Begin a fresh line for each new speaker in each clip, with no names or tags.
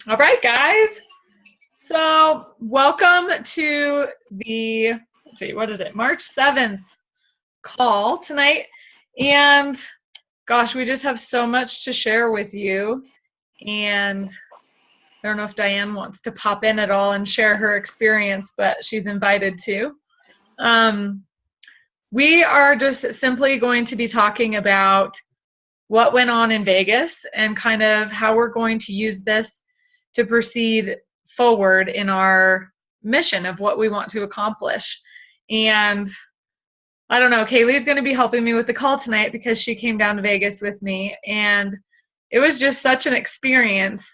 All right, guys. So, welcome to the, let's see, what is it? March 7th call tonight. And gosh, we just have so much to share with you. And I don't know if Diane wants to pop in at all and share her experience, but she's invited to. Um, we are just simply going to be talking about what went on in Vegas and kind of how we're going to use this to proceed forward in our mission of what we want to accomplish. And I don't know, Kaylee's going to be helping me with the call tonight because she came down to Vegas with me, and it was just such an experience.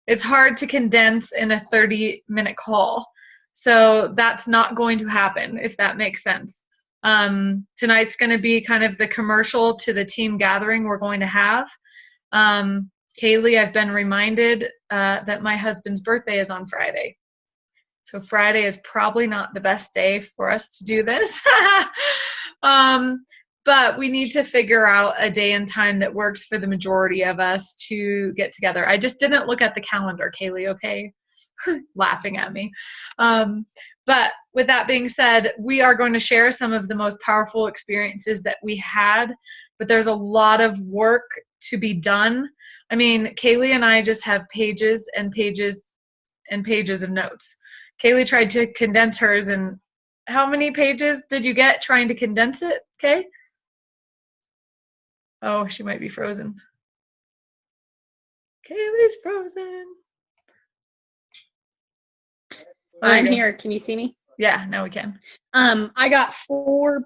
It's hard to condense in a 30-minute call. So that's not going to happen, if that makes sense. Tonight's going to be kind of the commercial to the team gathering we're going to have. Kaylee, I've been reminded that my husband's birthday is on Friday. So Friday is probably not the best day for us to do this. But we need to figure out a day and time that works for the majority of us to get together. I just didn't look at the calendar, Kaylee, okay? Laughing at me. But with that being said, we are going to share some of the most powerful experiences that we had, but there's a lot of work to be done. I mean, Kaylee and I just have pages and pages and pages of notes. Kaylee tried to condense hers, and how many pages did you get trying to condense it, Kay? Oh, she might be frozen. Kaylee's frozen.
I'm here. Can you see me?
Yeah, now we can.
I got four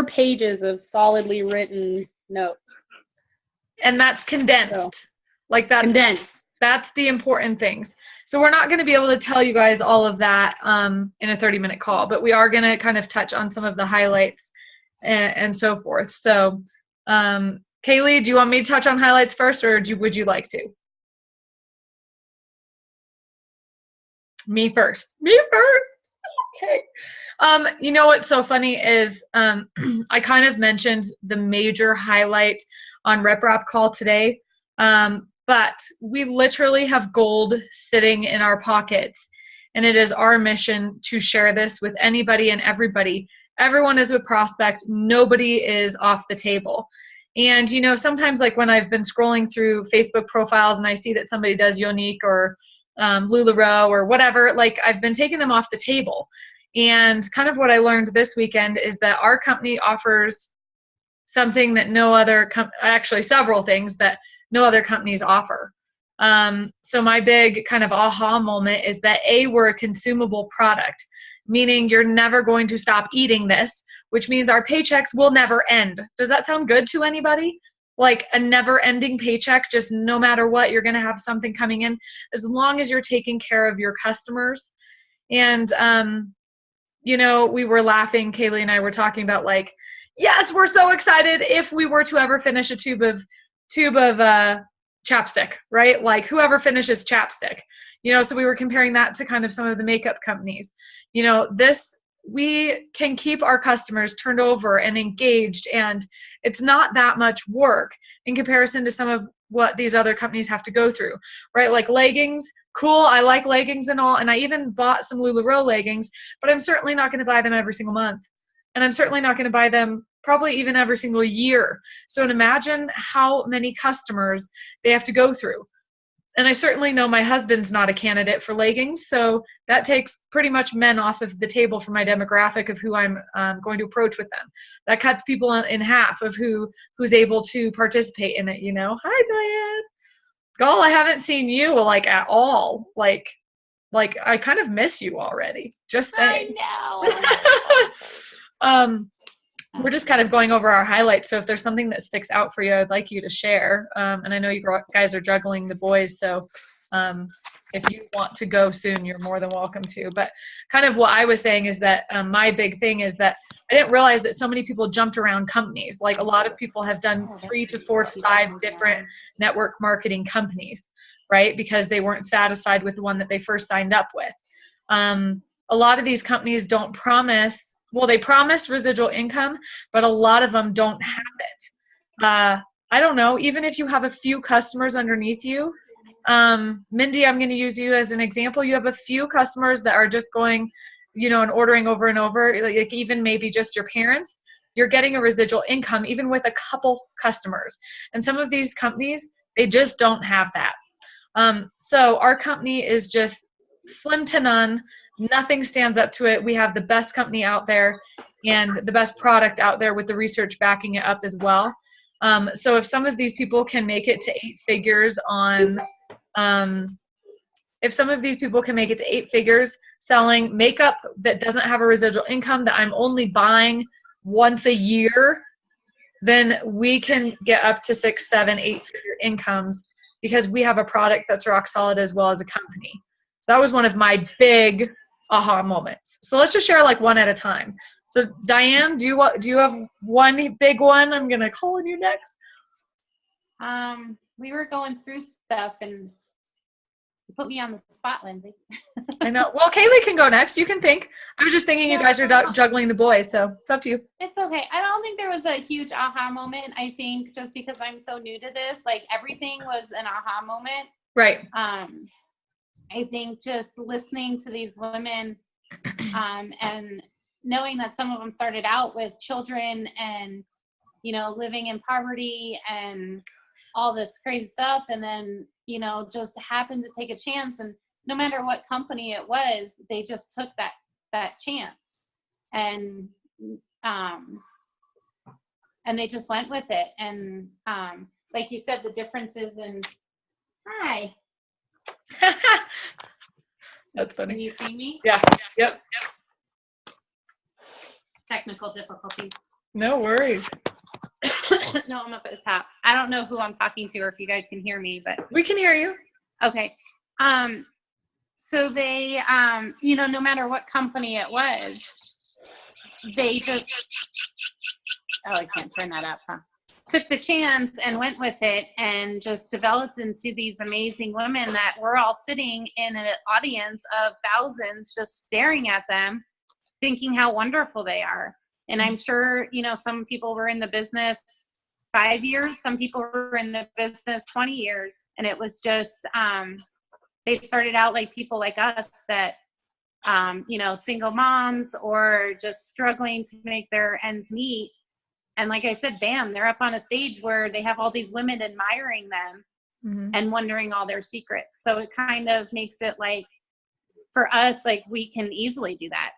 pages of solidly written notes.
And that's condensed. Like that's
condensed.
That's the important things. So we're not going to be able to tell you guys all of that in a 30-minute call, but we are going to kind of touch on some of the highlights and so forth. So, Kaylee, do you want me to touch on highlights first, or would you like to? Me first. Me first. Okay. You know what's so funny is I kind of mentioned the major highlight on RepRap call today, but we literally have gold sitting in our pockets, and it is our mission to share this with anybody and everybody. Everyone is a prospect. Nobody is off the table. And, you know, sometimes like when I've been scrolling through Facebook profiles and I see that somebody does Younique or LuLaRoe or whatever, like I've been taking them off the table. And kind of what I learned this weekend is that our company offers something that no other actually several things that no other companies offer. So my big kind of aha moment is that we're a consumable product, meaning you're never going to stop eating this, which means our paychecks will never end. Does that sound good to anybody? Like a never-ending paycheck, just no matter what, you're going to have something coming in as long as you're taking care of your customers. And, you know, we were laughing, Kaylee and I were talking about like, yes, we're so excited if we were to ever finish a tube of chapstick, right? Like whoever finishes chapstick, you know, so we were comparing that to kind of some of the makeup companies. You know, we can keep our customers turned over and engaged, and it's not that much work in comparison to some of what these other companies have to go through, right? Like leggings, cool, I like leggings and all, and I even bought some LuLaRoe leggings, but I'm certainly not going to buy them every single month, and I'm certainly not going to buy them probably even every single year. So imagine how many customers they have to go through. And I certainly know my husband's not a candidate for leggings, so that takes pretty much men off of the table for my demographic of who I'm going to approach with them. That cuts people in half of who's able to participate in it, you know. Hi, Diane. Gall, I haven't seen you like at all. Like I kind of miss you already. Just saying.
I
know. We're just kind of going over our highlights. So if there's something that sticks out for you, I'd like you to share. And I know you guys are juggling the boys, so if you want to go soon, you're more than welcome to. But kind of what I was saying is that my big thing is that I didn't realize that so many people jumped around companies. Like a lot of people have done 3 to 4 to 5 different network marketing companies, right? Because they weren't satisfied with the one that they first signed up with. A lot of these companies don't promise. Well, they promise residual income, but a lot of them don't have it. I don't know, even if you have a few customers underneath you, Mindy, I'm going to use you as an example. You have a few customers that are just going, and ordering over and over, like even maybe just your parents. You're getting a residual income even with a couple customers. And some of these companies, they just don't have that. So our company is just slim to none. Nothing stands up to it. We have the best company out there and the best product out there with the research backing it up as well. So if some of these people can make it to 8 figures if some of these people can make it to 8 figures selling makeup that doesn't have a residual income that I'm only buying once a year, then we can get up to 6, 7, 8-figure incomes because we have a product that's rock solid as well as a company. So that was one of my big aha moments. So let's just share like one at a time. So Diane, do you have one big one? I'm gonna call on you next.
We were going through stuff and you put me on the spot, Lindsay.
I know. Well, Kaylee can go next. You can think. I was just thinking you guys are juggling the boys, so it's up to you.
It's okay. I don't think there was a huge aha moment. I think just because I'm so new to this, like everything was an aha moment.
Right.
I think just listening to these women and knowing that some of them started out with children and, living in poverty and all this crazy stuff. And then, just happened to take a chance. And no matter what company it was, they just took that chance. And they just went with it. And like you said, the differences in, hi.
That's funny.
Can you see me?
Yeah. Yep.
Technical difficulties.
No worries.
No, I'm up at the top. I don't know who I'm talking to or if you guys can hear me, but
we can hear you.
Okay. So they, no matter what company it was, they just, I can't turn that up, huh? Took the chance and went with it and just developed into these amazing women that we're all sitting in an audience of thousands just staring at them, thinking how wonderful they are. And I'm sure, some people were in the business 5 years, some people were in the business 20 years. And it was just, they started out like people like us that, single moms or just struggling to make their ends meet. And like I said, bam, they're up on a stage where they have all these women admiring them and wondering all their secrets. So it kind of makes it like, for us, like we can easily do that.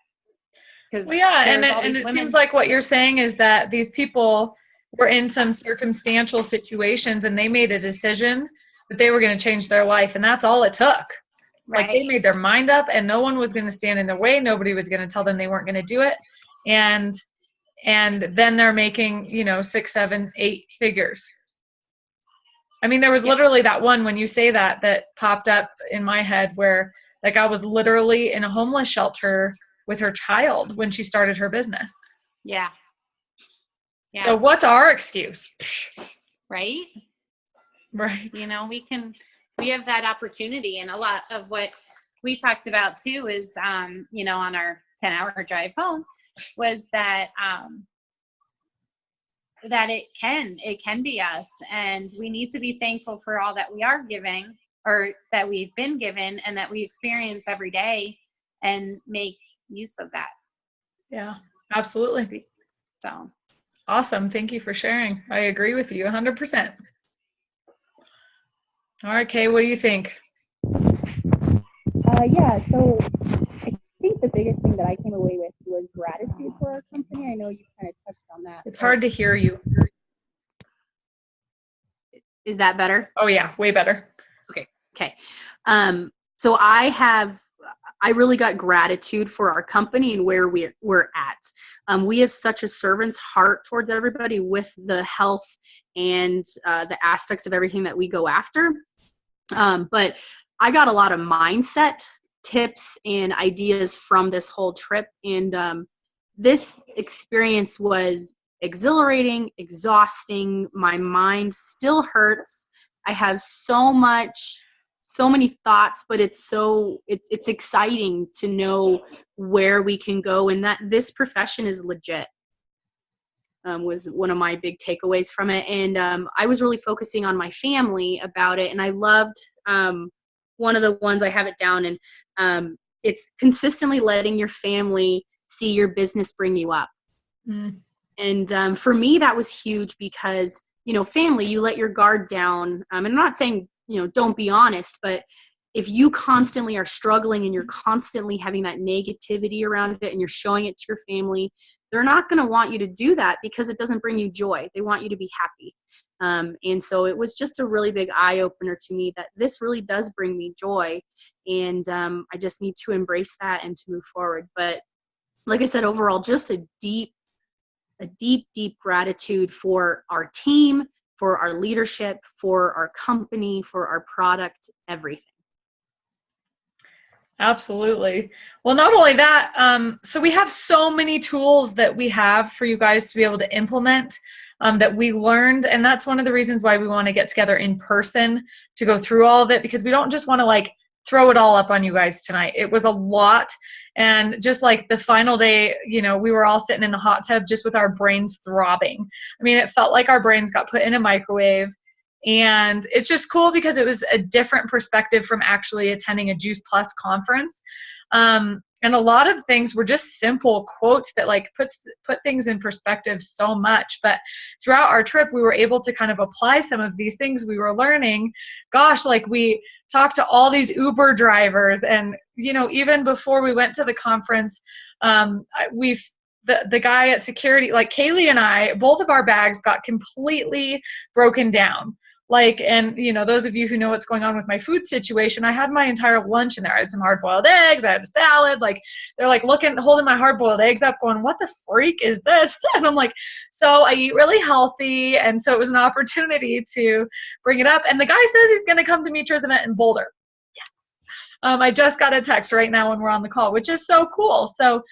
Well, yeah, and it seems like what you're saying is that these people were in some circumstantial situations and they made a decision that they were going to change their life, and that's all it took.
Right.
Like they made their mind up, and no one was going to stand in their way. Nobody was going to tell them they weren't going to do it, and then they're making 6, 7, 8 figures. I mean, there was literally that one when you say that popped up in my head where like I was literally in a homeless shelter with her child when she started her business.
Yeah.
So what's our excuse?
Right.
Right.
We have that opportunity. And a lot of what we talked about too is, on our 10-hour drive home was that, that it can be us. And we need to be thankful for all that we are giving or that we've been given and that we experience every day and make use of that.
Yeah, absolutely.
So
awesome. Thank you for sharing. I agree with you 100%. All right, Kay, what do you think?
Yeah, so I think the biggest thing that I came away with was gratitude for our company. I know you kind of touched on that.
It's hard to hear you.
Is that better?
Oh yeah, way better.
Okay. So I really got gratitude for our company and where we're at. We have such a servant's heart towards everybody with the health and the aspects of everything that we go after. But I got a lot of mindset tips and ideas from this whole trip. And this experience was exhilarating, exhausting. My mind still hurts. I have so many thoughts, but it's exciting to know where we can go and that this profession is legit. was one of my big takeaways from it. And I was really focusing on my family about it. And I loved one of the ones, I have it down, and it's consistently letting your family see your business bring you up. And for me, that was huge because, family, you let your guard down. And I'm not saying, don't be honest, but if you constantly are struggling and you're constantly having that negativity around it and you're showing it to your family, they're not going to want you to do that because it doesn't bring you joy. They want you to be happy. And so it was just a really big eye opener to me that this really does bring me joy. And I just need to embrace that and to move forward. But like I said, overall, just a deep gratitude for our team, for our leadership, for our company, for our product, everything.
Absolutely. Well, not only that, so we have so many tools that we have for you guys to be able to implement that we learned. And that's one of the reasons why we want to get together in person to go through all of it, because we don't just want to like throw it all up on you guys tonight. It was a lot. And just like the final day, we were all sitting in the hot tub just with our brains throbbing. I mean, it felt like our brains got put in a microwave. And it's just cool because it was a different perspective from actually attending a Juice Plus conference. And a lot of things were just simple quotes that like put things in perspective so much. But throughout our trip, we were able to kind of apply some of these things we were learning. Gosh, like we talked to all these Uber drivers, and even before we went to the conference, the guy at security, like Kaylee and I, both of our bags got completely broken down. And those of you who know what's going on with my food situation, I had my entire lunch in there. I had some hard-boiled eggs. I had a salad. They're like holding my hard-boiled eggs up going, what the freak is this? And I'm like, so I eat really healthy. And so it was an opportunity to bring it up. And the guy says he's going to come to Mitra's event in Boulder. Yes. I just got a text right now when we're on the call, which is so cool. So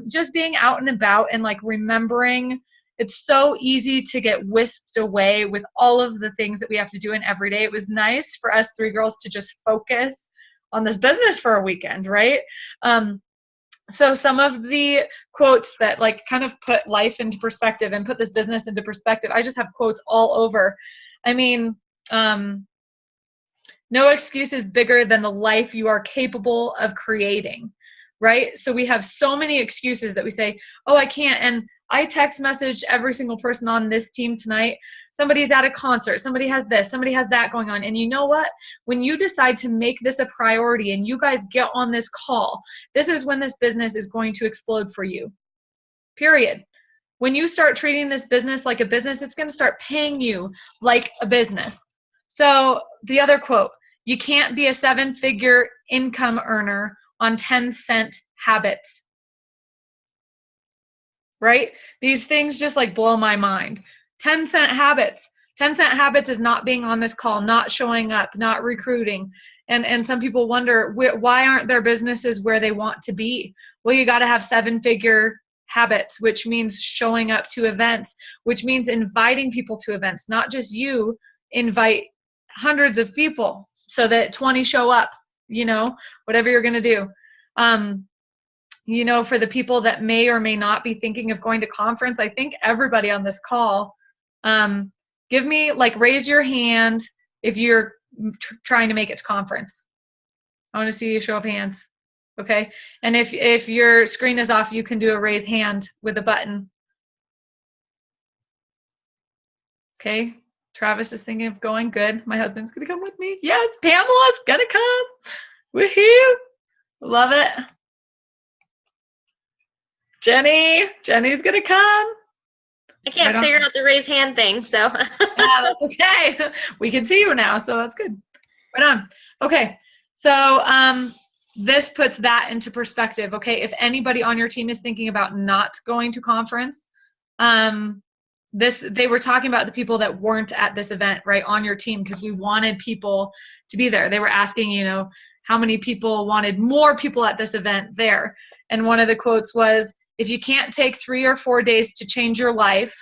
just being out and about and remembering, it's so easy to get whisked away with all of the things that we have to do in every day. It was nice for us three girls to just focus on this business for a weekend, right? So some of the quotes that kind of put life into perspective and put this business into perspective, I just have quotes all over. I mean, no excuse is bigger than the life you are capable of creating, right? So we have so many excuses that we say, oh, I can't. And I text messaged every single person on this team tonight. Somebody's at a concert. Somebody has this. Somebody has that going on. And you know what? When you decide to make this a priority and you guys get on this call, this is when this business is going to explode for you. Period. When you start treating this business like a business, it's going to start paying you like a business. So the other quote, you can't be a 7-figure income earner on 10-cent habits. Right? These things just blow my mind. 10-cent habits. 10-cent habits is not being on this call, not showing up, not recruiting. And some people wonder, why aren't their businesses where they want to be? Well, you got to have 7-figure habits, which means showing up to events, which means inviting people to events, not just you invite hundreds of people so that 20 show up, whatever you're going to do. For the people that may or may not be thinking of going to conference, I think everybody on this call, raise your hand if you're trying to make it to conference. I want to see you show of hands. Okay. And if your screen is off, you can do a raise hand with a button. Okay. Travis is thinking of going. Good. My husband's going to come with me. Yes. Pamela's going to come. Woohoo. Love it. Jenny's gonna come.
I can't figure out the raise hand thing, so.
That's okay. We can see you now, so that's good. Right on. Okay, so this puts that into perspective. Okay, if anybody on your team is thinking about not going to conference, they were talking about the people that weren't at this event, right, on your team, because we wanted people to be there. They were asking, how many people wanted more people at this event there, and one of the quotes was, if you can't take 3 or 4 days to change your life,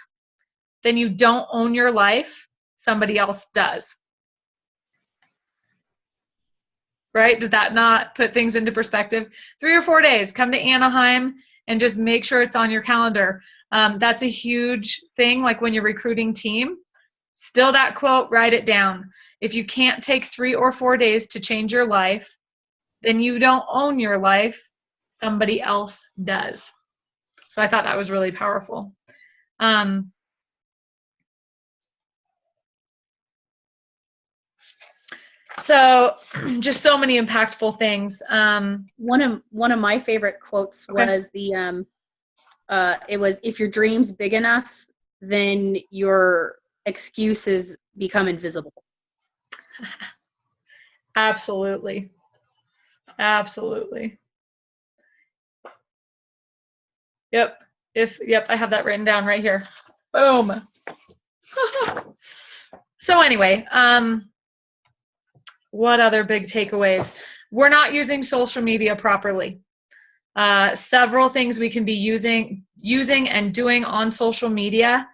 then you don't own your life. Somebody else does. Right? Does that not put things into perspective? 3 or 4 days. Come to Anaheim and just make sure it's on your calendar. That's a huge thing. Like when you're recruiting team, still that quote, write it down. If you can't take 3 or 4 days to change your life, then you don't own your life. Somebody else does. So I thought that was really powerful. So just so many impactful things.
One of my favorite quotes was it was, if your dream's big enough, then your excuses become invisible.
Absolutely. Absolutely. Yep. I have that written down right here. Boom. So anyway, what other big takeaways? We're not using social media properly. Several things we can be using and doing on social media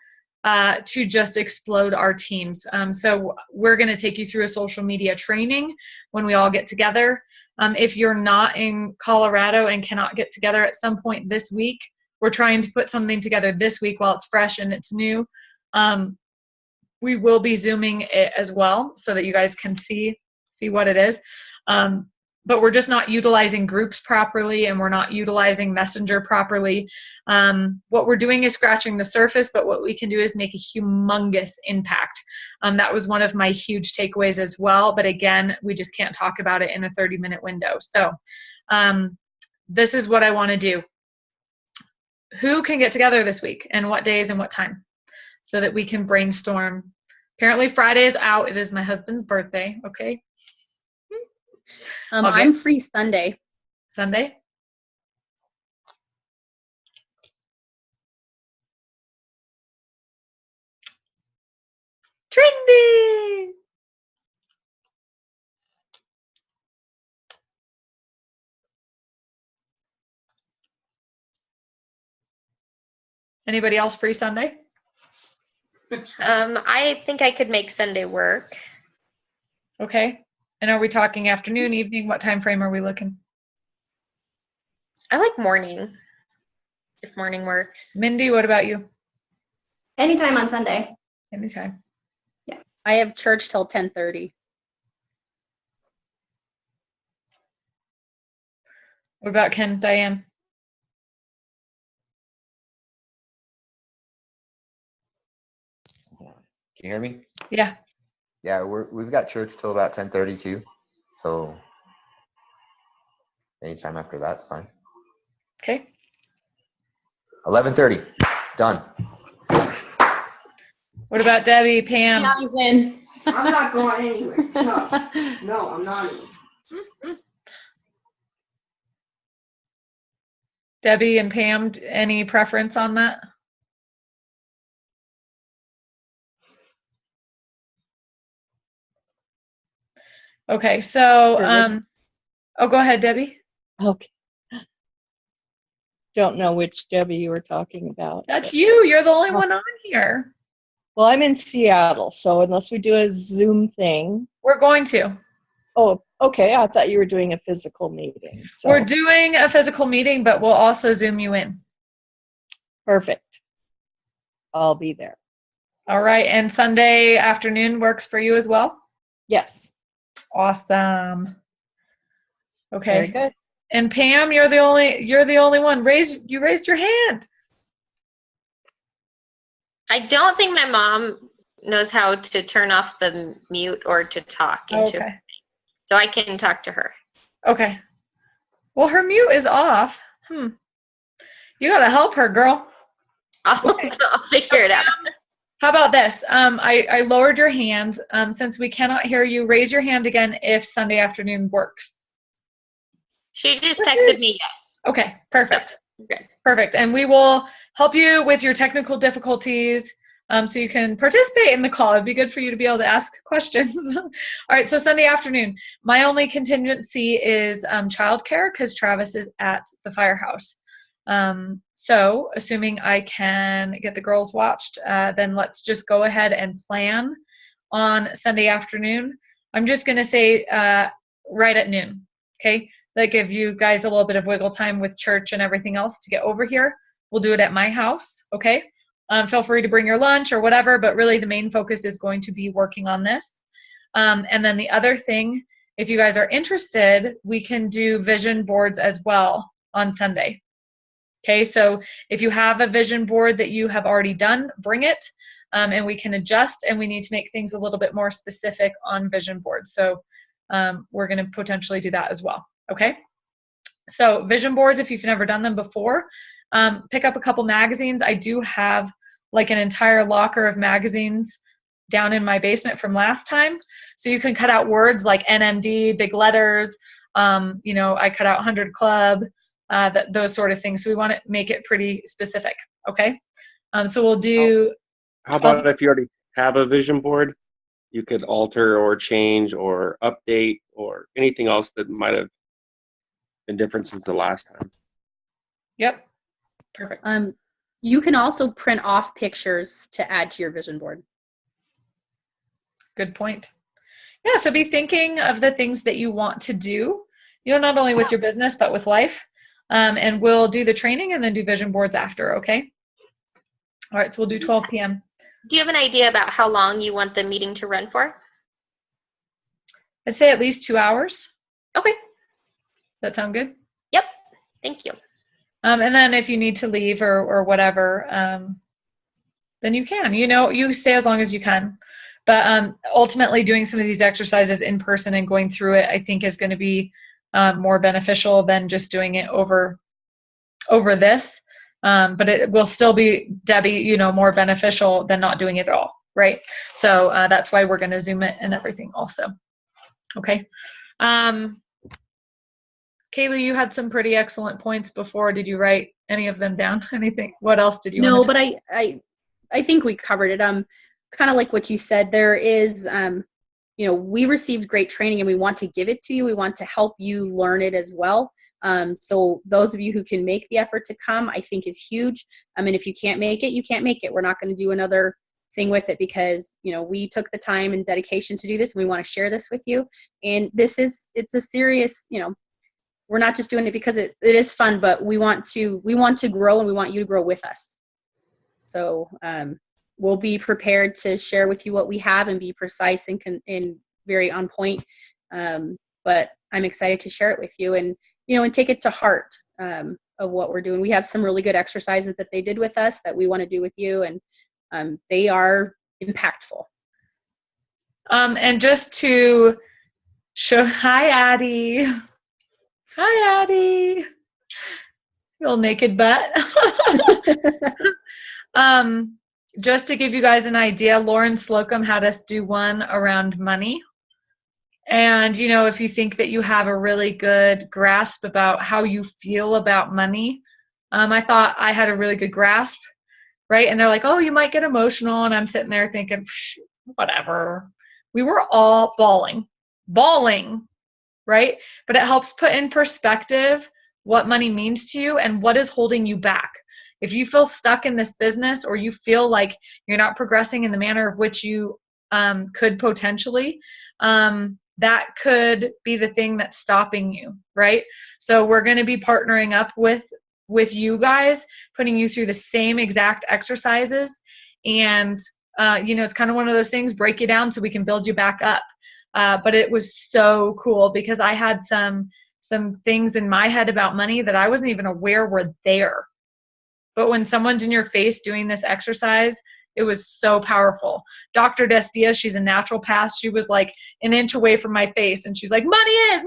to just explode our teams. So we're going to take you through a social media training when we all get together. If you're not in Colorado and cannot get together at some point this week, we're trying to put something together this week while it's fresh and it's new. We will be Zooming it as well so that you guys can see what it is. But we're just not utilizing groups properly, and we're not utilizing Messenger properly. What we're doing is scratching the surface, but what we can do is make a humongous impact. That was one of my huge takeaways as well. But again, we just can't talk about it in a 30-minute window. So this is what I want to do. Who can get together this week, and what days and what time, so that we can brainstorm. Apparently Friday is out. It is my husband's birthday. Okay.
I'm free Sunday.
Sunday? Trendy! Anybody else free Sunday?
I think I could make Sunday work.
Okay. And are we talking afternoon, evening? What time frame are we looking?
I like morning, if morning works.
Mindy, what about you?
Anytime on Sunday.
Anytime.
I have church till 10:30.
What about Ken, Diane?
Can you hear me?
Yeah.
Yeah, we've got church till about 10:30 too, so anytime after that's fine.
Okay.
11:30, done.
What about Debbie, Pam?
Jonathan.
I'm not going anywhere. No, I'm not.
Debbie and Pam, any preference on that? Okay, so, go ahead, Debbie.
Okay. Don't know which Debbie you were talking about.
That's you. You're the only one on here.
Well, I'm in Seattle, so unless we do a Zoom thing.
We're going to.
Oh, okay. I thought you were doing a physical meeting. So.
We're doing a physical meeting, but we'll also Zoom you in.
Perfect. I'll be there.
All right, and Sunday afternoon works for you as well?
Yes.
Awesome. Okay.
Very good.
And Pam, you're the only one. You raised your hand.
I don't think my mom knows how to turn off the mute or to talk into
Okay.
So I can talk to her.
Okay. Well, her mute is off. You gotta help her, girl.
I'll figure it out.
How about this? I lowered your hand. Since we cannot hear you, raise your hand again if Sunday afternoon works.
She just texted me yes.
Okay, perfect.
Okay.
Perfect. And we will help you with your technical difficulties so you can participate in the call. It'd be good for you to be able to ask questions. All right, so Sunday afternoon. My only contingency is childcare because Travis is at the firehouse. So assuming I can get the girls watched, then let's just go ahead and plan on Sunday afternoon. I'm just going to say right at noon, okay? That gives you guys a little bit of wiggle time with church and everything else to get over here. We'll do it at my house, okay? Feel free to bring your lunch or whatever, but really the main focus is going to be working on this. And then the other thing, if you guys are interested, we can do vision boards as well on Sunday. Okay, so if you have a vision board that you have already done, bring it, and we can adjust, and we need to make things a little bit more specific on vision boards. So we're going to potentially do that as well, okay? So vision boards, if you've never done them before, pick up a couple magazines. I do have like an entire locker of magazines down in my basement from last time. So you can cut out words like NMD, big letters, you know, I cut out 100 Club, those sort of things. So we want to make it pretty specific, okay? So we'll do...
How about if you already have a vision board, you could alter or change or update or anything else that might have been different since the last time.
Yep, perfect.
You can also print off pictures to add to your vision board.
Good point. Yeah, so be thinking of the things that you want to do, you know, not only with your business, but with life. And we'll do the training and then do vision boards after, okay? All right, so we'll do 12 p.m.
Do you have an idea about how long you want the meeting to run for?
I'd say at least 2 hours.
Okay.
That sound good?
Yep. Thank you.
And then if you need to leave or whatever, then you can. You know, you stay as long as you can. But ultimately, doing some of these exercises in person and going through it, I think is going to be more beneficial than just doing it over this. But it will still be, Debbie, you know, more beneficial than not doing it at all, right? So that's why we're going to Zoom it and everything also. Okay. Kaylee, you had some pretty excellent points before. Did you write any of them down? Anything? What else did you?
No, but I think we covered it. Kind of like what you said. There is, you know, we received great training and we want to give it to you. We want to help you learn it as well. So those of you who can make the effort to come, I think is huge. I mean, if you can't make it, you can't make it. We're not going to do another thing with it because, you know, we took the time and dedication to do this. And we want to share this with you. And it's a serious, you know, we're not just doing it because it is fun, but we want to grow and we want you to grow with us. So, we'll be prepared to share with you what we have and be precise and very on point. But I'm excited to share it with you and, you know, and take it to heart of what we're doing. We have some really good exercises that they did with us that we want to do with you, and they are impactful.
And just to show, hi, Addie. Hi, Addie. Little naked butt. Just to give you guys an idea, Lauren Slocum had us do one around money. And, you know, if you think that you have a really good grasp about how you feel about money, I thought I had a really good grasp, right? And they're like, oh, you might get emotional. And I'm sitting there thinking, whatever. We were all bawling, right? But it helps put in perspective what money means to you and what is holding you back. If you feel stuck in this business or you feel like you're not progressing in the manner of which you could potentially, that could be the thing that's stopping you, right? So we're going to be partnering up with you guys, putting you through the same exact exercises. And, you know, it's kind of one of those things, break you down so we can build you back up. But it was so cool because I had some things in my head about money that I wasn't even aware were there. But when someone's in your face doing this exercise, it was so powerful. Dr. Destia, she's a naturopath. She was like an inch away from my face. And she's like, money is.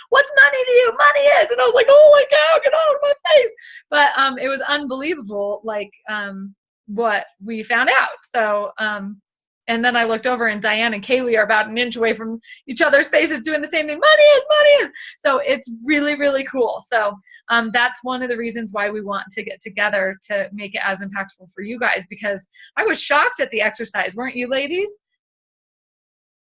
What's money to you? Money is. And I was like, oh my cow, get out of my face. But it was unbelievable, like what we found out. So, and then I looked over and Diane and Kaylee are about an inch away from each other's faces doing the same thing. Money is. So it's really, really cool. So that's one of the reasons why we want to get together to make it as impactful for you guys, because I was shocked at the exercise. Weren't you, ladies?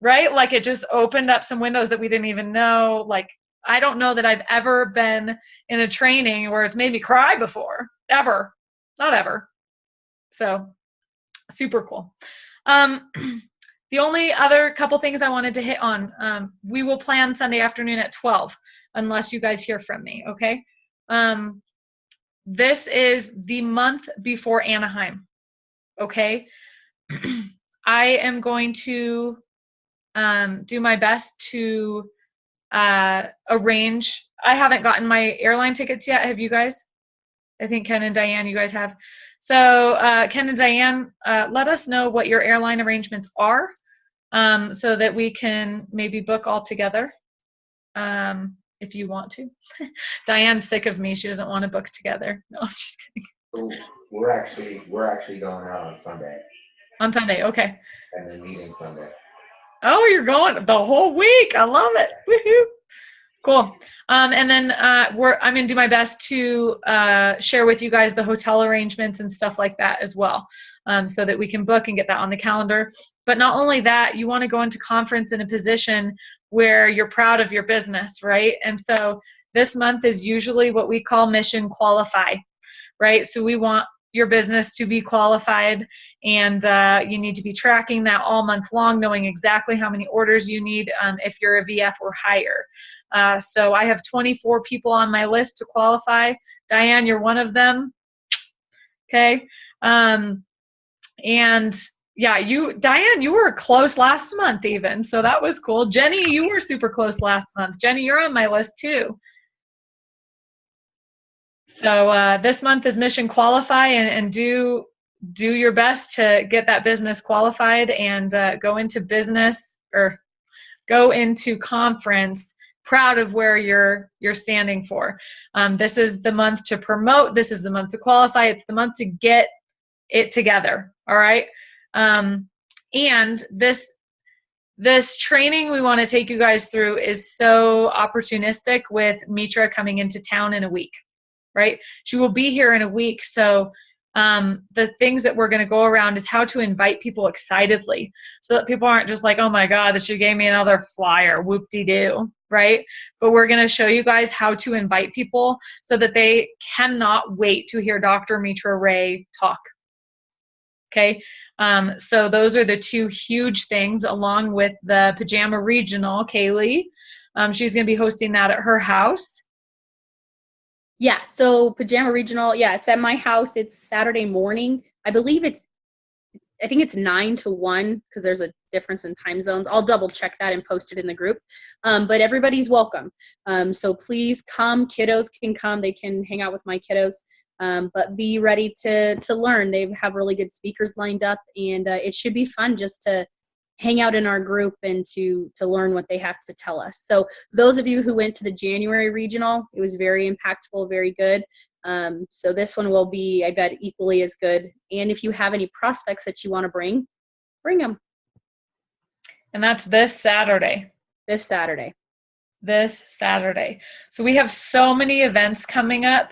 Right? Like it just opened up some windows that we didn't even know. Like, I don't know that I've ever been in a training where it's made me cry before. Ever. Not ever. So super cool. The only other couple things I wanted to hit on, we will plan Sunday afternoon at 12, unless you guys hear from me, okay? this is the month before Anaheim. Okay. I am going to do my best to arrange. I haven't gotten my airline tickets yet. Have you guys? I think Ken and Diane, you guys have. So Ken and Diane, let us know what your airline arrangements are so that we can maybe book all together if you want to. Diane's sick of me. She doesn't want to book together. No, I'm just kidding.
So we're actually going out on Sunday
On Sunday, okay.
and then meeting Sunday.
Oh, you're going the whole week. I love it. Woohoo. Cool. And then I'm going to do my best to share with you guys the hotel arrangements and stuff like that as well, so that we can book and get that on the calendar. But not only that, you want to go into conference in a position where you're proud of your business, right? And so this month is usually what we call mission qualify, right? So we want your business to be qualified, and you need to be tracking that all month long, knowing exactly how many orders you need if you're a VF or higher. So I have 24 people on my list to qualify. Diane, you're one of them. Okay. And yeah, Diane, you were close last month even, so that was cool. Jenny, you were super close last month. Jenny, you're on my list too. So this month is mission qualify, and do your best to get that business qualified and go into business or go into conference proud of where you're standing for. This is the month to promote. This is the month to qualify. It's the month to get it together. All right. And this training we want to take you guys through is so opportunistic with Mitra coming into town in a week. Right? She will be here in a week. So the things that we're going to go around is how to invite people excitedly so that people aren't just like, oh my God, that she gave me another flyer, whoop-de-doo, right? But we're going to show you guys how to invite people so that they cannot wait to hear Dr. Mitra Ray talk. Okay? So those are the two huge things, along with the Pajama Regional, Kaylee. She's going to be hosting that at her house.
Yeah, so Pajama Regional, yeah, it's at my house. It's Saturday morning. I think it's 9 to 1 because there's a difference in time zones. I'll double check that and post it in the group. But everybody's welcome. So please come. Kiddos can come. They can hang out with my kiddos. But be ready to learn. They have really good speakers lined up, and it should be fun just to hang out in our group and to learn what they have to tell us. So those of you who went to the January regional, it was very impactful, very good. So this one will be, I bet, equally as good. And if you have any prospects that you want to bring them.
And that's this Saturday.
This Saturday.
So we have so many events coming up.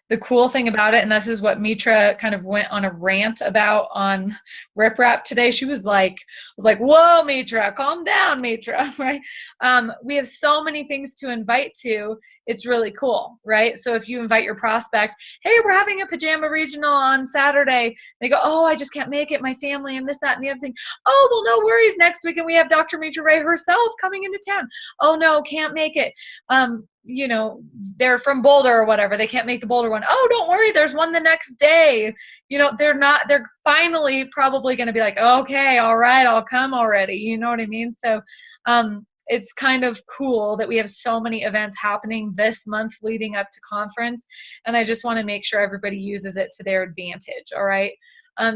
The cool thing about it, and this is what Mitra kind of went on a rant about on Rip Rap today. She was like, whoa, Mitra, calm down, Mitra, right? We have so many things to invite to. It's really cool, right? So if you invite your prospects, hey, we're having a Pajama Regional on Saturday. They go, oh, I just can't make it. My family and this, that, and the other thing. Oh, well, no worries. Next weekend we have Dr. Mitra Ray herself coming into town. Oh, no, can't make it. You know, they're from Boulder or whatever. They can't make the Boulder one. Oh, don't worry. There's one the next day. You know, they're finally probably going to be like, okay, all right, I'll come already. You know what I mean? So, it's kind of cool that we have so many events happening this month leading up to conference. And I just want to make sure everybody uses it to their advantage. All right.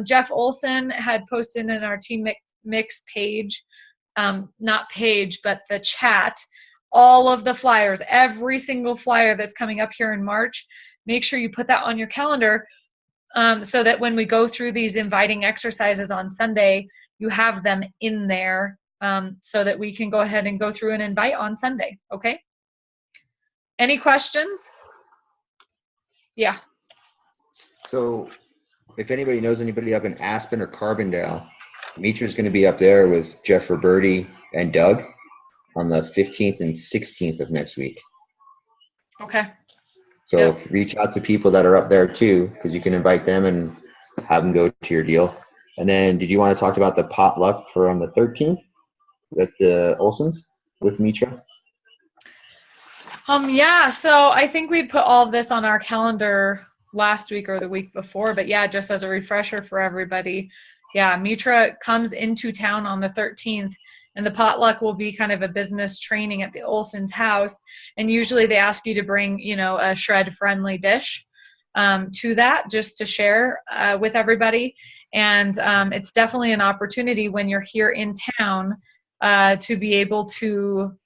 Jeff Olson had posted in our Team Mix page, not page, but the chat, all of the flyers, every single flyer that's coming up here in March. Make sure you put that on your calendar so that when we go through these inviting exercises on Sunday, you have them in there so that we can go ahead and go through and invite on Sunday. Okay? Any questions? Yeah.
So if anybody knows anybody up in Aspen or Carbondale, Mitra's going to be up there with Jeff Roberti and Doug on the 15th and 16th of next week.
Okay.
So
Yep.
reach out to people that are up there too, because you can invite them and have them go to your deal. And then did you want to talk about the potluck for on the 13th at the Olsons with Mitra?
Yeah, so I think we'd put all of this on our calendar last week or the week before. But yeah, just as a refresher for everybody, yeah, Mitra comes into town on the 13th, and the potluck will be kind of a business training at the Olson's house. And usually they ask you to bring, you know, a shred-friendly dish to that, just to share with everybody. And it's definitely an opportunity when you're here in town to be able to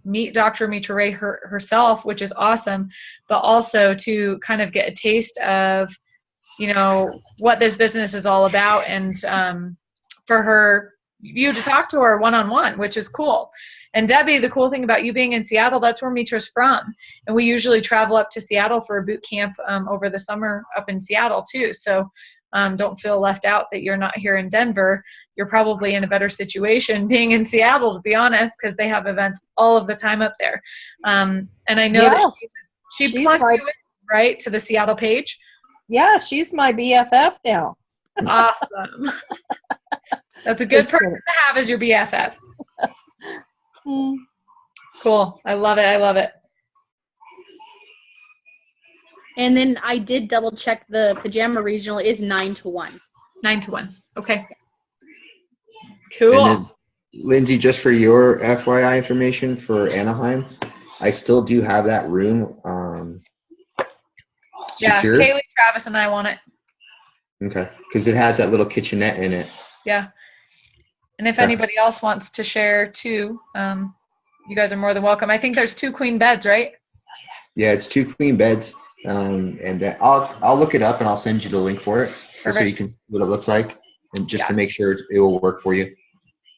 meet Dr. Mitra Ray herself, which is awesome, but also to kind of get a taste of, you know, what this business is all about, and for you to talk to her one-on-one, which is cool. And Debbie, the cool thing about you being in Seattle, that's where Mitra's from. And we usually travel up to Seattle for a boot camp over the summer up in Seattle too. So don't feel left out that you're not here in Denver. You're probably in a better situation being in Seattle, to be honest, because they have events all of the time up there. And I know that she plugged you in, right, to the Seattle page.
Yeah, she's my BFF now.
Awesome. That's a good person to have as your BFF. Cool. I love it. I love it.
And then I did double check, the pajama regional is 9-1.
9-1. Okay. Cool.
And then, Lindsay, just for your FYI information for Anaheim, I still do have that room
yeah,
secured.
Kaylee, Travis, and I want it.
Okay, because it has that little kitchenette in it.
Yeah. And if anybody else wants to share too, you guys are more than welcome. I think there's 2 queen beds, right?
Yeah, it's 2 queen beds. And I'll look it up and I'll send you the link for it, just so you can see what it looks like, and just to make sure it will work for you.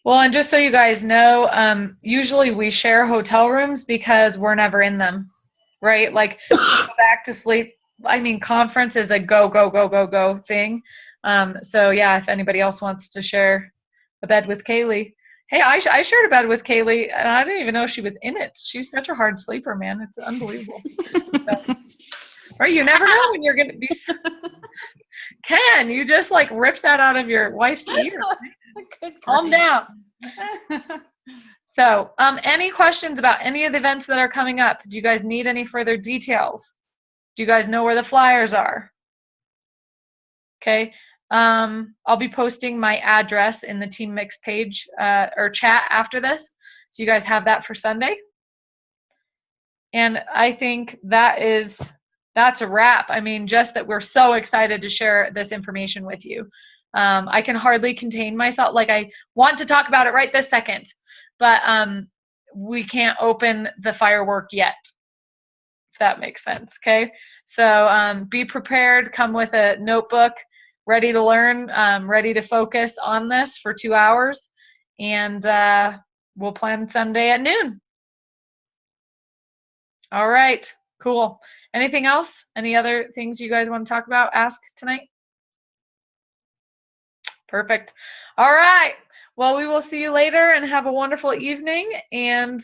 Well, and just so you guys know, usually we share hotel rooms because we're never in them, right? Like, go back to sleep. I mean, conference is a go thing. So yeah, if anybody else wants to share a bed with Kaylee. Hey, I shared a bed with Kaylee, and I didn't even know she was in it. She's such a hard sleeper, man. It's unbelievable. So, right, you never know when you're going to be. Ken, you just like ripped that out of your wife's ear. Calm down. So, any questions about any of the events that are coming up? Do you guys need any further details? Do you guys know where the flyers are? Okay. I'll be posting my address in the Team Mix page or chat after this, so you guys have that for Sunday. And I think that's a wrap. I mean, just that we're so excited to share this information with you. I can hardly contain myself. Like, I want to talk about it right this second, but we can't open the firework yet, if that makes sense. Okay. So be prepared, come with a notebook, ready to learn, ready to focus on this for 2 hours, and we'll plan Sunday at noon. All right, cool. Anything else? Any other things you guys want to talk about, ask tonight? Perfect. All right. Well, we will see you later, and have a wonderful evening, and